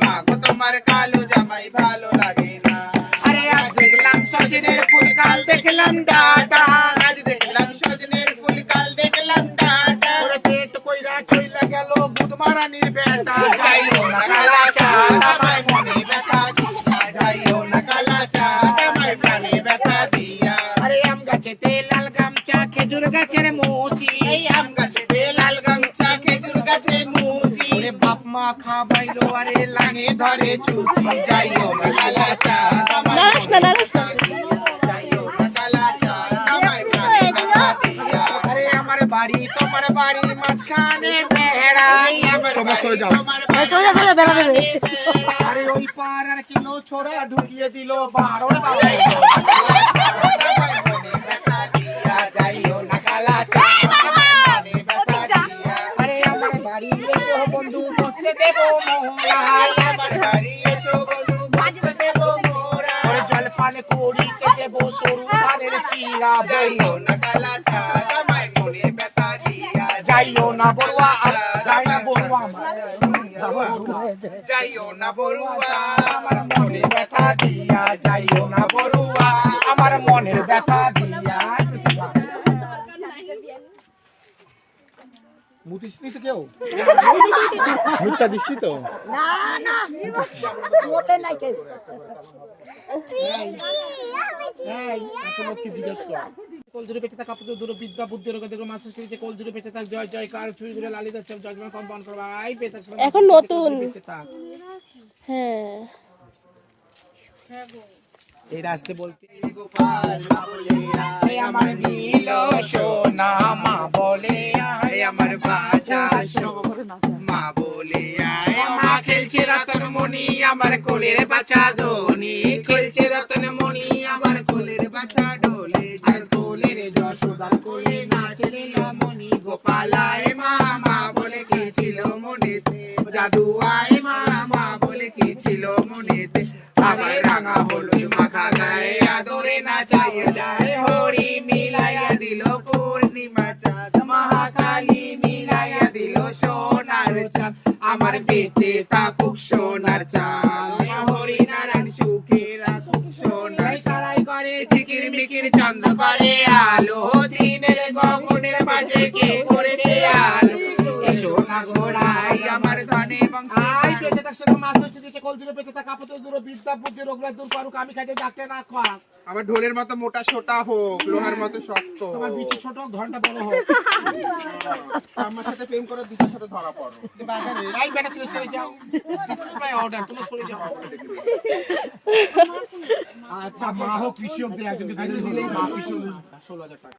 মা গো তোমার কালো জামাই ভালো লাগে না। আরে আজ দেখলাম সজনের ফুল কাল দেখলাম ডাটা, আজ দেখলাম সজনের ফুল কাল দেখলাম ডাটা। ওরে পেট কইরা চইলা গেল গুদমারানির বেটা, যাইও না কালা চাঁদ আমায় মনে ব্যথা দিয়া, যাইও না কালা চাঁদ আমায় প্রাণে ব্যথা দিয়া। আরে আম গাছেতে লাল গামছা খেজুর গাছের মুচি, এই আম গাছেতে লাল গামছা খেজুর গাছের মুচি। ওরে বাপ মা খাবাইলো আরে লাগে ধরে চুচি, যাইও না কালা চাঁদ আমায় মনে ব্যথা দিয়া, যাইও না কালা চাঁদ আমায় প্রাণে ব্যথা দিয়া। আরে আমার বাড়ি তোমার বাড়ি মাঝখানে বেড়া, আমার বাড়ি তোমার বাড়ি আরে ওই পার আর কিলো ছোড়া ঢুকিয়ে দিল বারো বাবা। যাইও না কালা চাঁদ আমায় মনে ব্যথা দিয়া। আরে আমার বাড়ি এসো বন্ধু বসতে দেব মোরা, আমার বাড়ি এসো বন্ধু বসতে দেব মোরা। ওরে জল পান করিতে দেব সরু ধানের চিরা, যাইও না কালা চাঁদ আমায় মনে ব্যথা দিয়া। যাইও না বড়ুয়া, যাই না বড়ুয়া, যাইও না বড়ুয়া আমার মনে ব্যথা দিয়া, যাইও না বড়ুয়া আমার মনের ব্যথা দিয়া। মুতিসনি তো কেউ মুতটা দিচ্ছি তো না না মোটে নাই কেউ। কলজুরে বেঁচে থাক কাপড় দূর বিদ্যা বুদ্ধি রোগ দেখো মাস শেষে কলজুরে বেঁচে থাক জয় জয় কার ছুরি ঘুরে লালিত সব জজমেন্ট কম বন্ধ করবা আই বেঁচে থাক এখন নতুন বেঁচে থাক। হ্যাঁ এই রাস্তে বলতে গোপাল মা বলে আয় আমার নীল সোনা, মা বলে আয় আমার বাজা মা বলে আয়। মা খেলছে রতন মণি আমার কোলের বাছা ধনি, খেলছে রতন মণি আমার কোলের বাছা ডোলে। আজ কোলের যশোদার কোলে নাচে লীলামণি, গোপাল আয় মা মা বলে কি ছিল মনেতে, জাদু আয় মা মা বলে কি ছিল মনেতে। আবার রাঙা হলুদ মাখা গায়ে আদরে নাচাইয়া যায়, হরি মিলাইয়া দিল পূর্ণিমা চাঁদ, মহাকালী মিলাইয়া দিল সোনার চাঁদ। আমার বেঁচে থাকুক সোনার চাঁদ, হরি নারায়ণ সুখে রাখুক সোনার সারাই করে ঝিকির মিকির চন্দ্র করে আলো, দিনের গগনের মাঝে কে করেছে আলো। এই সোনা ঘোড়াই আমার ধনে বংশ বেঁচে থাক শুধু মাছ দিচ্ছে কলজুরে বেঁচে থাক আপদ দূর বিদ্যা বুদ্ধি রোগ দূর করুক, আমি খাইতে ডাকতে না খা। আমার ঢোলের মতো মোটা সোটা হোক, লোহার মতো শক্ত, তোমার বিচি ছোট ঘন্টা বড় হোক। আমার সাথে প্রেম করে দুটো ছোট ধরা পড়ো বাজারে এই বেটা ছেলে সরে যাও, দিস ইজ মাই অর্ডার, তুমি সরে যাও। আচ্ছা মা হোক কৃষি হোক একজনকে দিলেই মা কৃষি 16,000 টাকা।